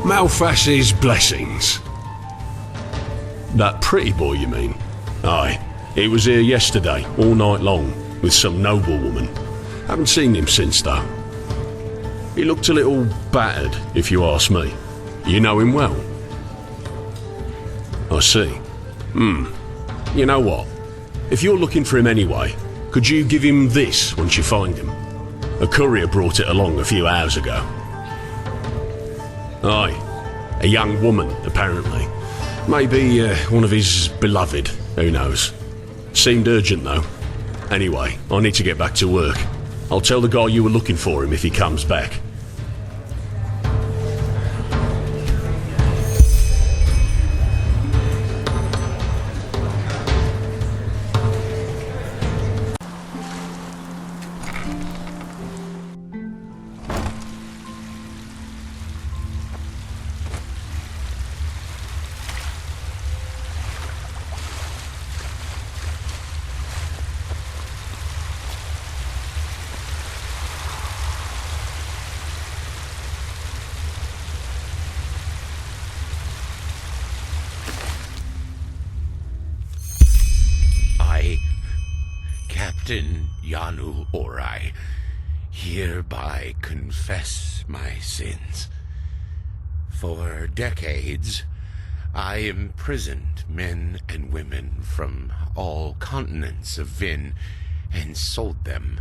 Malphas's blessings. That pretty boy, you mean? Aye, he was here yesterday, all night long, with some noblewoman. Haven't seen him since, though. He looked a little battered, if you ask me. You know him well? I see. You know what? If you're looking for him anyway, could you give him this once you find him? A courier brought it along a few hours ago. Aye, a young woman, apparently. Maybe one of his beloved, who knows. Seemed urgent, though. Anyway, I need to get back to work. I'll tell the guy you were looking for him if he comes back. Captain Yanu Orai, hereby confess my sins. For decades, I imprisoned men and women from all continents of Vin and sold them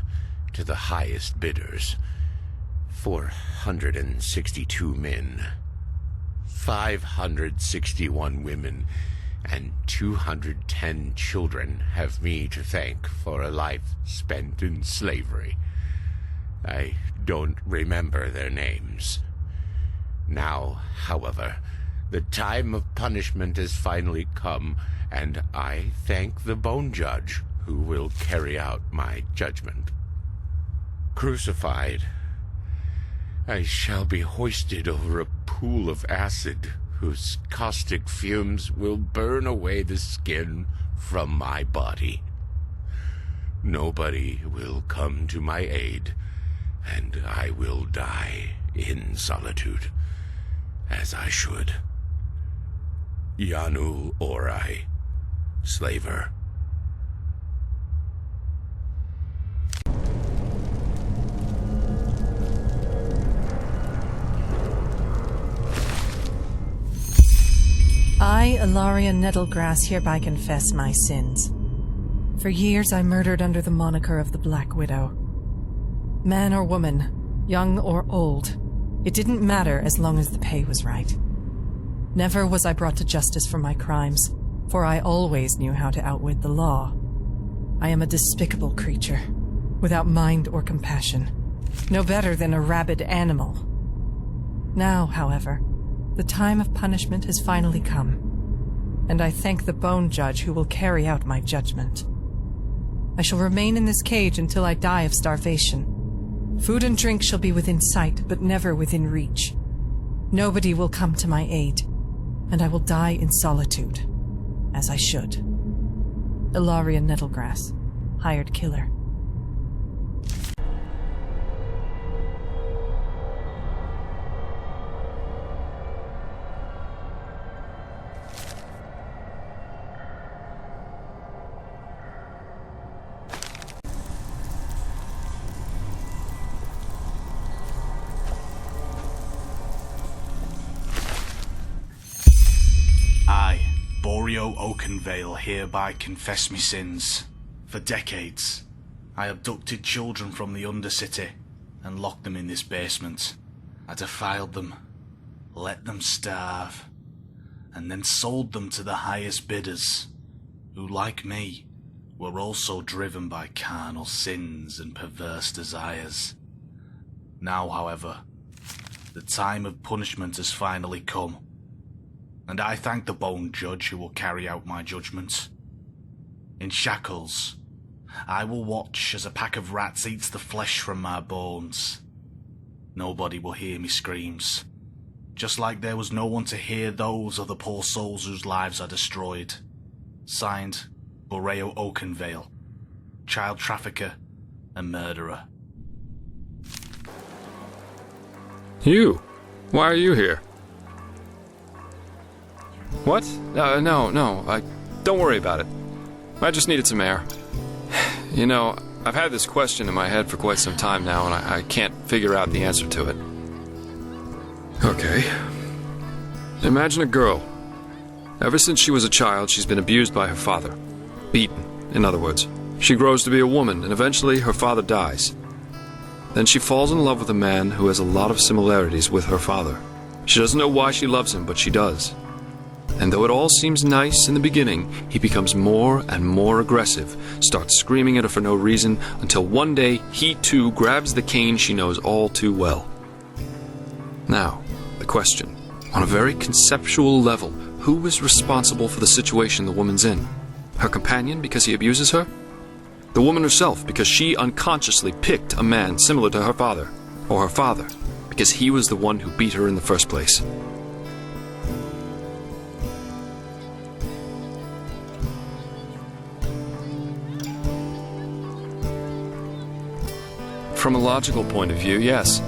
to the highest bidders. 462 men, 561 women, and 210 children have me to thank for a life spent in slavery. I don't remember their names. Now, however, the time of punishment has finally come, and I thank the Bone Judge who will carry out my judgment. Crucified, I shall be hoisted over a pool of acid whose caustic fumes will burn away the skin from my body. Nobody will come to my aid, and I will die in solitude, as I should. Yanu Orai, Slaver. I, Allaria Nettlegrass, hereby confess my sins. For years I murdered under the moniker of the Black Widow. Man or woman, young or old, it didn't matter as long as the pay was right. Never was I brought to justice for my crimes, for I always knew how to outwit the law. I am a despicable creature, without mind or compassion, no better than a rabid animal. Now, however, the time of punishment has finally come, and I thank the Bone Judge who will carry out my judgment. I shall remain in this cage until I die of starvation. Food and drink shall be within sight, but never within reach. Nobody will come to my aid, and I will die in solitude, as I should. Allaria Nettlegrass, hired killer. Oakenvale hereby confess me sins. For decades, I abducted children from the Undercity and locked them in this basement. I defiled them, let them starve, and then sold them to the highest bidders, who, like me, were also driven by carnal sins and perverse desires. Now, however, the time of punishment has finally come, and I thank the Bone Judge who will carry out my judgment. In shackles, I will watch as a pack of rats eats the flesh from my bones. Nobody will hear me screams, just like there was no one to hear those of the poor souls whose lives I destroyed. Signed, Borreo Oakenvale, child trafficker and murderer. You? Why are you here? What? No. Don't worry about it. I just needed some air. You know, I've had this question in my head for quite some time now, and I can't figure out the answer to it. Okay. Imagine a girl. Ever since she was a child, she's been abused by her father. Beaten, in other words. She grows to be a woman, and eventually her father dies. Then she falls in love with a man who has a lot of similarities with her father. She doesn't know why she loves him, but she does. And though it all seems nice in the beginning, he becomes more and more aggressive, starts screaming at her for no reason, until one day he too grabs the cane she knows all too well. Now, the question. On a very conceptual level, who is responsible for the situation the woman's in? Her companion because he abuses her? The woman herself because she unconsciously picked a man similar to her father? Or her father because he was the one who beat her in the first place? From a logical point of view, yes.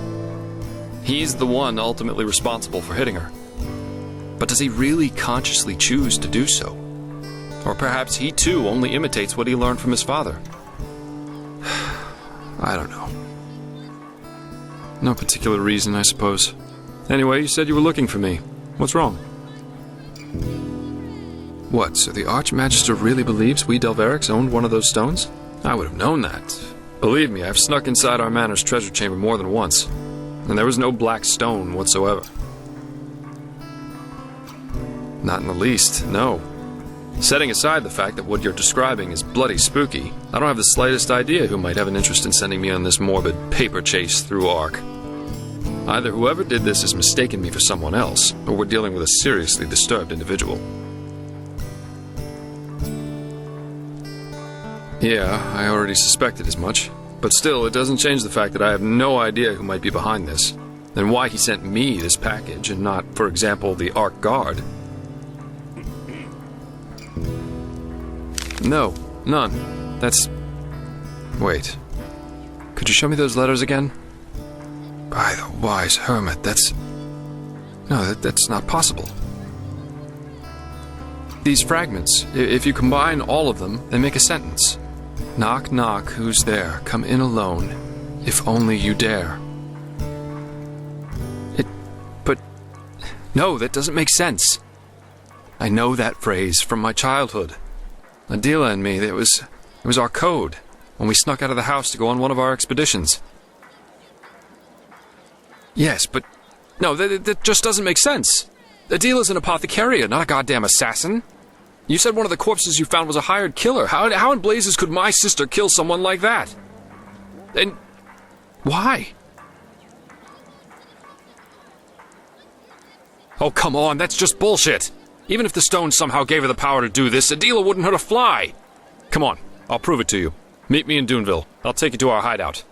He's the one ultimately responsible for hitting her. But does he really consciously choose to do so? Or perhaps he too only imitates what he learned from his father? I don't know. No particular reason, I suppose. Anyway, you said you were looking for me. What's wrong? What, so the Archmagister really believes we Delverics owned one of those stones? I would have known that. Believe me, I've snuck inside our manor's treasure chamber more than once, and there was no black stone whatsoever. Not in the least, no. Setting aside the fact that what you're describing is bloody spooky, I don't have the slightest idea who might have an interest in sending me on this morbid paper chase through Ark. Either whoever did this has mistaken me for someone else, or we're dealing with a seriously disturbed individual. Yeah, I already suspected as much. But still, it doesn't change the fact that I have no idea who might be behind this, and why he sent me this package and not, for example, the Ark Guard. No, none. That's... Wait. Could you show me those letters again? By the wise hermit, that's... No, that's not possible. These fragments, if you combine all of them, they make a sentence. Knock, knock, who's there? Come in alone, if only you dare. But... No, that doesn't make sense. I know that phrase from my childhood. Adela and me, it was our code, when we snuck out of the house to go on one of our expeditions. Yes, but... No, that just doesn't make sense. Adela's an apothecarian, not a goddamn assassin. You said one of the corpses you found was a hired killer. How in blazes could my sister kill someone like that? And... why? Oh, come on, that's just bullshit. Even if the stone somehow gave her the power to do this, Adela wouldn't hurt a fly. Come on, I'll prove it to you. Meet me in Duneville. I'll take you to our hideout.